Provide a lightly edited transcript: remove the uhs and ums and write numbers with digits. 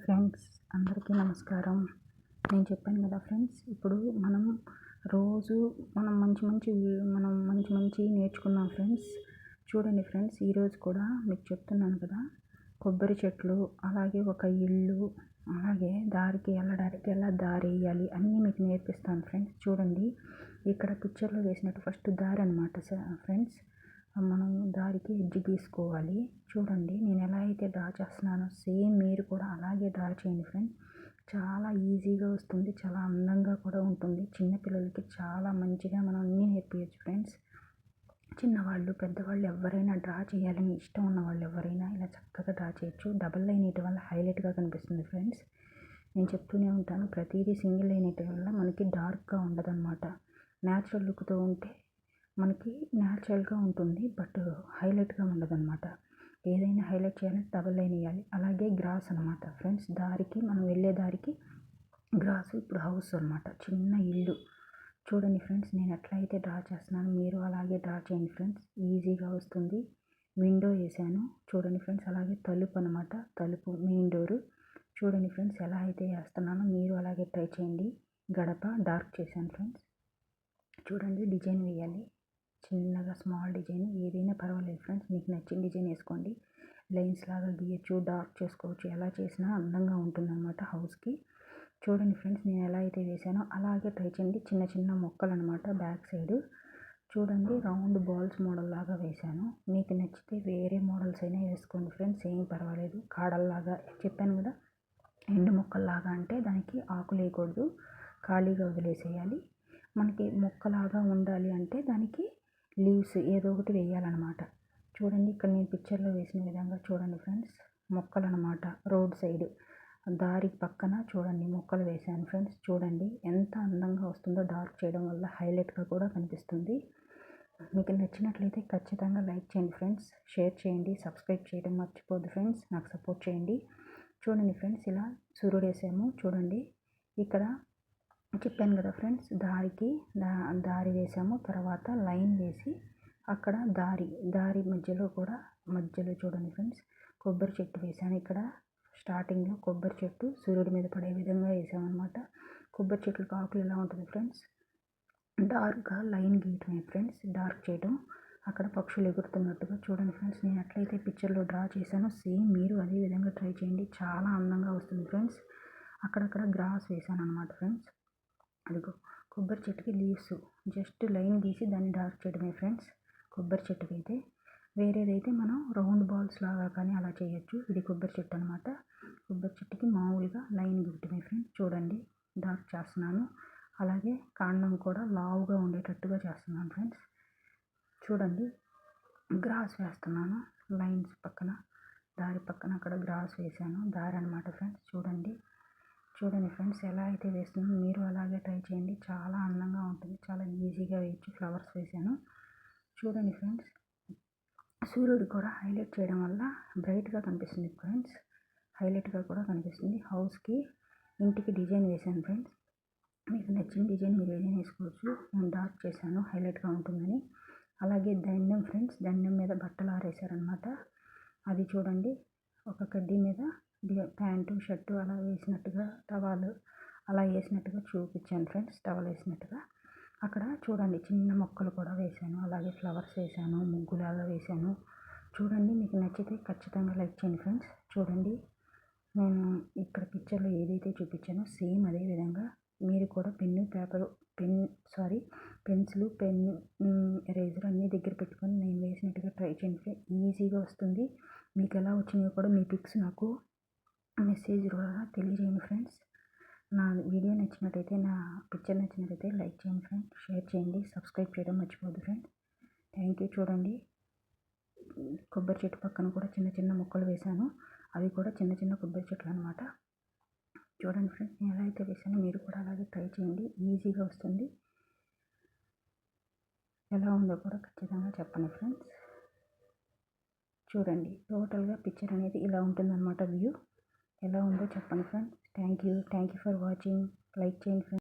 Hi friends, అందరికీ నమస్కారం. నేను చెప్పాను కదా ఫ్రెండ్స్, ఇప్పుడు మనం రోజు మంచి మంచి నేర్చుకున్నాం ఫ్రెండ్స్. చూడండి ఫ్రెండ్స్, ఈరోజు కూడా మీకు చెప్తున్నాను కదా, కొబ్బరి చెట్లు, అలాగే ఒక ఇల్లు, అలాగే దారికి వెళ్ళడానికి ఎలా దారి వేయాలి అన్నీ మీకు నేర్పిస్తాను ఫ్రెండ్స్. చూడండి, ఇక్కడ పిక్చర్లో వేసినట్టు ఫస్ట్ దారి అనమాట ఫ్రెండ్స్. మనం దారికి ఎడ్జ్ గీసుకోవాలి. చూడండి, నేను ఎలా అయితే డ్రా చేస్తున్నానో సేమ్ మీరు కూడా అలాగే డ్రా చేయండి ఫ్రెండ్స్. చాలా ఈజీగా వస్తుంది, చాలా అందంగా కూడా ఉంటుంది. చిన్నపిల్లలకి చాలా మంచిగా మనం అన్నీ నేర్పించచ్చు ఫ్రెండ్స్. చిన్నవాళ్ళు పెద్దవాళ్ళు ఎవరైనా డ్రా చేయాలని ఇష్టం ఉన్న వాళ్ళు ఎవరైనా ఇలా చక్కగా డ్రా చేయొచ్చు. డబల్ లైన్ వేయటం వల్ల హైలైట్గా కనిపిస్తుంది ఫ్రెండ్స్. నేను చెప్తూనే ఉంటాను, ప్రతిదీ సింగిల్ లైన్ వేయటం వల్ల మనకి డార్క్గా ఉండదు అనమాట. న్యాచురల్ లుక్తో ఉంటే మనకి న్యాచురల్గా ఉంటుంది, బట్ హైలైట్గా ఉండదు అనమాట. ఏదైనా హైలైట్ చేయాలంటే డబల్ లైన్ వేయాలి. అలాగే గ్రాస్ అనమాట ఫ్రెండ్స్, దారికి మనం వెళ్ళే దారికి గ్రాస్, ఇప్పుడు హౌస్ అనమాట, చిన్న ఇల్లు. చూడండి ఫ్రెండ్స్, నేను ఎట్లా అయితే డ్రా చేస్తున్నాను మీరు అలాగే డ్రా చేయండి ఫ్రెండ్స్, ఈజీగా వస్తుంది. విండో వేసాను చూడండి ఫ్రెండ్స్, అలాగే తలుపు అనమాట, తలుపు మెయిన్ డోరు. చూడండి ఫ్రెండ్స్, ఎలా అయితే వేస్తున్నానో మీరు అలాగే ట్రై చేయండి. గడప డార్క్ చేశాను ఫ్రెండ్స్. చూడండి, డిజైన్ వేయాలి, చిన్నగా స్మాల్ డిజైన్ ఏదైనా పర్వాలేదు ఫ్రెండ్స్, మీకు నచ్చిన డిజైన్ వేసుకోండి. లైన్స్ లాగా గీయచ్చు, డార్క్ చేసుకోవచ్చు, ఎలా చేసినా అందంగా ఉంటుందన్నమాట హౌస్కి. చూడండి ఫ్రెండ్స్, నేను ఎలా అయితే వేసానో అలాగే ట్రై చేయండి. చిన్న చిన్న మొక్కలు అనమాట బ్యాక్ సైడ్. చూడండి, రౌండ్ బాల్స్ మోడల్ లాగా వేసాను. మీకు నచ్చితే వేరే మోడల్స్ అయినా వేసుకోండి ఫ్రెండ్స్, ఏం పర్వాలేదు. కాడల్లాగా చెప్పాను కదా, ఎండు మొక్కల్లాగా అంటే దానికి ఆకులు వేయకూడదు, ఖాళీగా వదిలేసేయాలి. మనకి మొక్కలాగా ఉండాలి అంటే దానికి లీవ్స్ ఏదో ఒకటి వేయాలన్నమాట. చూడండి, ఇక్కడ నేను పిక్చర్లో వేసిన విధంగా చూడండి ఫ్రెండ్స్, మొక్కలు అనమాట. రోడ్ సైడ్ దారి పక్కన చూడండి మొక్కలు వేసాను ఫ్రెండ్స్. చూడండి ఎంత అందంగా వస్తుందో, డార్క్ చేయడం వల్ల హైలైట్గా కూడా కనిపిస్తుంది. మీకు నచ్చినట్లయితే ఖచ్చితంగా లైక్ చేయండి ఫ్రెండ్స్, షేర్ చేయండి, సబ్స్క్రైబ్ చేయడం మర్చిపోద్దు ఫ్రెండ్స్, నాకు సపోర్ట్ చేయండి. చూడండి ఫ్రెండ్స్, ఇలా సూర్యుడు వేసాము. చూడండి, ఇక్కడ చెప్పాను కదా ఫ్రెండ్స్, దారి వేసాము, తర్వాత లైన్ వేసి అక్కడ దారి మధ్యలో చూడండి ఫ్రెండ్స్, కొబ్బరి చెట్టు వేసాను. ఇక్కడ స్టార్టింగ్లో కొబ్బరి చెట్టు సూర్యుడి మీద పడే విధంగా వేసామన్నమాట. కొబ్బరి చెట్లకు ఆకులు ఎలా ఉంటుంది ఫ్రెండ్స్, డార్క్గా లైన్ గీయటమే ఫ్రెండ్స్, డార్క్ చేయడం. అక్కడ పక్షులు ఎగురుతున్నట్టుగా చూడండి ఫ్రెండ్స్, నేను ఎట్లయితే పిక్చర్లో డ్రా చేశానో సేమ్ మీరు అదే విధంగా ట్రై చేయండి, చాలా అందంగా వస్తుంది ఫ్రెండ్స్. అక్కడక్కడ గ్రాస్ వేసాను అనమాట ఫ్రెండ్స్. అదిగో కొబ్బరి చెట్టుకి లీవ్స్ జస్ట్ లైన్ గీసి దాన్ని డార్క్ చేయడమే ఫ్రెండ్స్. కొబ్బరి చెట్టుకి అయితే, వేరేదైతే మనం రౌండ్ బాల్స్ లాగా కానీ అలా చేయొచ్చు. ఇది కొబ్బరి చెట్టు అనమాట. కొబ్బరి చెట్టుకి మామూలుగా లైన్ గీయటమే ఫ్రెండ్స్. చూడండి, డార్క్ చేస్తున్నాను. అలాగే కాండం కూడా లావుగా ఉండేటట్టుగా చేస్తున్నాను ఫ్రెండ్స్. చూడండి, గ్రాస్ వేస్తున్నాను లైన్స్ పక్కన, దారి పక్కన అక్కడ గ్రాస్ వేసాను, దారి అనమాట ఫ్రెండ్స్. చూడండి ఫ్రెండ్స్, ఎలా అయితే వేస్తున్నానో మీరు అలాగే ట్రై చేయండి, చాలా అందంగా ఉంటుంది, చాలా ఈజీగా వేయచ్చు. ఫ్లవర్స్ వేసాను. చూడండి ఫ్రెండ్స్, సూర్యుడు కూడా హైలైట్ చేయడం వల్ల బ్రైట్గా కనిపిస్తుంది ఫ్రెండ్స్, హైలైట్గా కూడా కనిపిస్తుంది. హౌస్కి, ఇంటికి డిజైన్ వేసాను ఫ్రెండ్స్. మీకు నచ్చిన డిజైన్ మీరు ఏదైనా వేసుకోవచ్చు. నేను డార్క్ చేశాను, హైలైట్గా ఉంటుందని. అలాగే దండం ఫ్రెండ్స్, దండం మీద బట్టలు ఆరేసారనమాట. అది చూడండి, ఒక కడ్డీ మీద ప్యాంటు షర్టు అలా వేసినట్టుగా, టవాలు అలా వేసినట్టుగా చూపించాను ఫ్రెండ్స్, టవల్ వేసినట్టుగా. అక్కడ చూడండి, చిన్న మొక్కలు కూడా వేసాను, అలాగే ఫ్లవర్స్ వేసాను, ముగ్గులాగా వేసాను. చూడండి, మీకు నచ్చితే ఖచ్చితంగా లైక్ చేయండి ఫ్రెండ్స్. చూడండి, నేను ఇక్కడ పిక్చర్లో ఏదైతే చూపించానో సేమ్ అదే విధంగా మీరు కూడా పెన్సిల్, పెన్ను, ఎరేజర్ అన్నీ దగ్గర పెట్టుకొని నేను వేసినట్టుగా ట్రై చేయండి. ఈజీగా వస్తుంది. మీకు ఎలా వచ్చినాయో కూడా మీ పిక్స్ నాకు మెసేజ్ ద్వారా తెలియజేయండి ఫ్రెండ్స్. నా వీడియో నచ్చినట్టయితే, నా పిక్చర్ నచ్చినట్టయితే లైక్ చేయండి ఫ్రెండ్స్, షేర్ చేయండి, సబ్స్క్రైబ్ చేయడం మర్చిపోద్దు ఫ్రెండ్స్. Thank you. చూడండి, కొబ్బరి చెట్టు పక్కన కూడా చిన్న చిన్న మొక్కలు వేసాను, అవి కూడా చిన్న చిన్న కొబ్బరి చెట్లు అనమాట. చూడండి ఫ్రెండ్స్, నేను ఎలా అయితే వేసానో మీరు కూడా అలాగే ట్రై చేయండి, ఈజీగా వస్తుంది. ఎలా ఉందో కూడా ఖచ్చితంగా చెప్పండి ఫ్రెండ్స్. చూడండి, టోటల్గా పిక్చర్ అనేది ఇలా ఉంటుందన్నమాట. వ్యూ ఎలా ఉందో చెప్పండి friends. Thank you for watching. Like చేయండి ఫ్రెండ్స్.